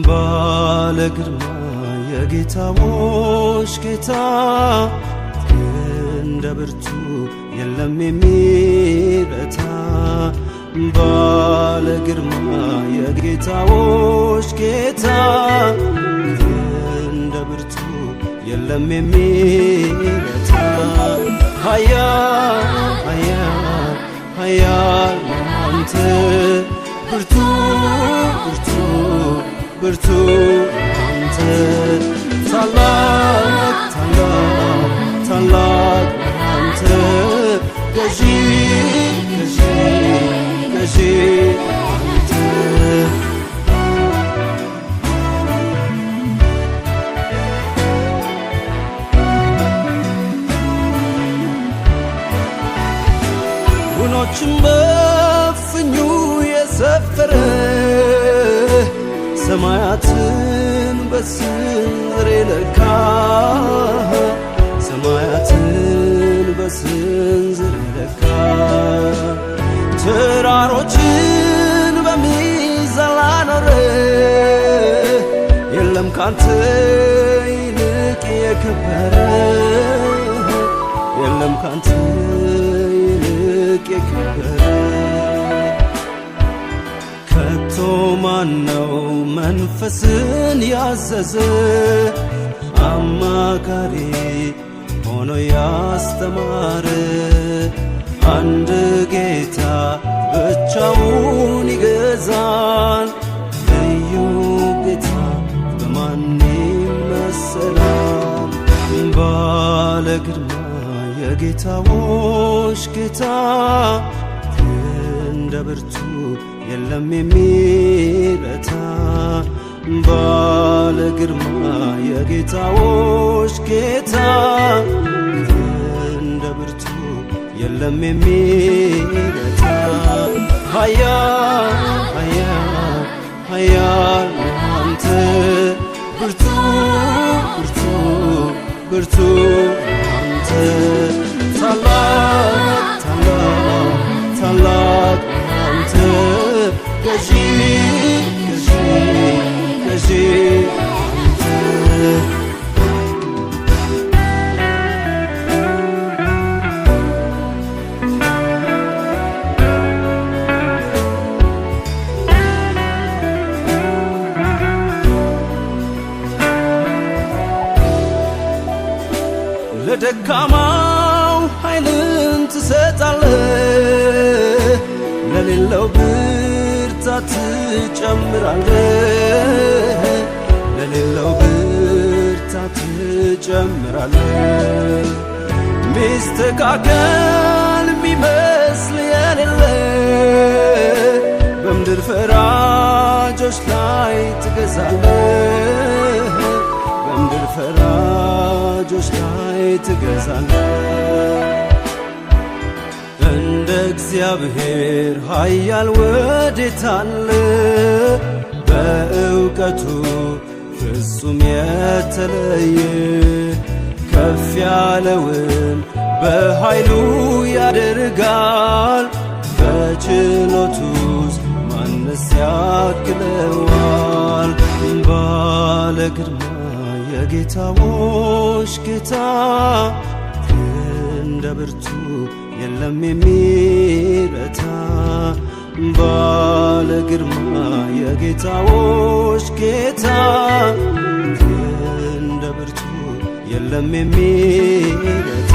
ባለ ግርማ የጌታዎች ጌታ እንደ ብርቱ የለም የሚረታ ባለ ግርማ የጌታዎች ጌታ እንደ ብርቱ የለም የሚረታ ኃያል ኃያል ኃያል አንተ ብርቱ ብርቱ ብርቱ አንተ ታላቅ ታላቅ ታላቅ አንተ ገዢ ገዢ ገዢ አንተ ውኖችን በፍኙ የሰፈረ ሰማያትን በስንዝር የለካ ሰማያትን በስንዝር የለካ ተራሮችን በሚዛን ላኖረ የለም ካንተ ይልቅ የከበረ የለም ካንተ ይልቅ የከበረ ከቶ ማነው መንፈስን ያዘዘ አማካሪ ሆኖ ያስተማረ አንድ ጌታ ብቻውን ይገዛል ልዩ ጌታ በማን ይመሰላል ባለ ግርማ የጌታዎች ጌታ እንደ ብርቱ የለም የሚረታ ባለ ግርማ የጌታዎች ጌታ እንደ ብርቱ የለም የሚረታ ኃያል ኃያል ኃያል አንተ ብርቱ ብርቱ ብርቱ አንተ ታላቅ ታላቅ ታላቅ አንተ ገዢ ገዢ ገዢ አንተ ለደካማው ኃይልን ትሰጣለህ ለሌለው ብርታት ትጨምራለህ ለሌለው ብርታት ትጨምራለህ ሚስተካከል ሚመስል የሌለ በምድር ፈራጆች ላይ ትገዛለህ በምድር ፈራጆች ላይ ትገዛለህ እንደ እግዚአብሔር ኃያል ወዴት አለ በእውቀቱ ፍጹም የተለየ ከፍ ያለውን በኃይሉ ያደርጋል በችሎቱስ ማንስ ያክለዋል ባለ ግርማ የጌታዎች ጌታ እንደ ብርቱ የለም የሚረታ ባለ ግርማ የጌታዎች ጌታ እንደ ብርቱ የለም የሚረታ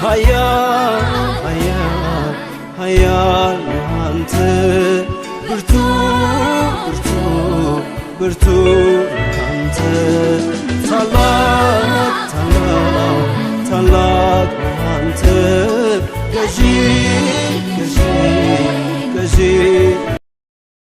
ኃያል ኃያል ኃያል አንተ ብርቱ ብርቱ ብርቱ አንተ ታላቅ ታላቅ ታላቅ አንተ ገዢ ገዢ ገዢ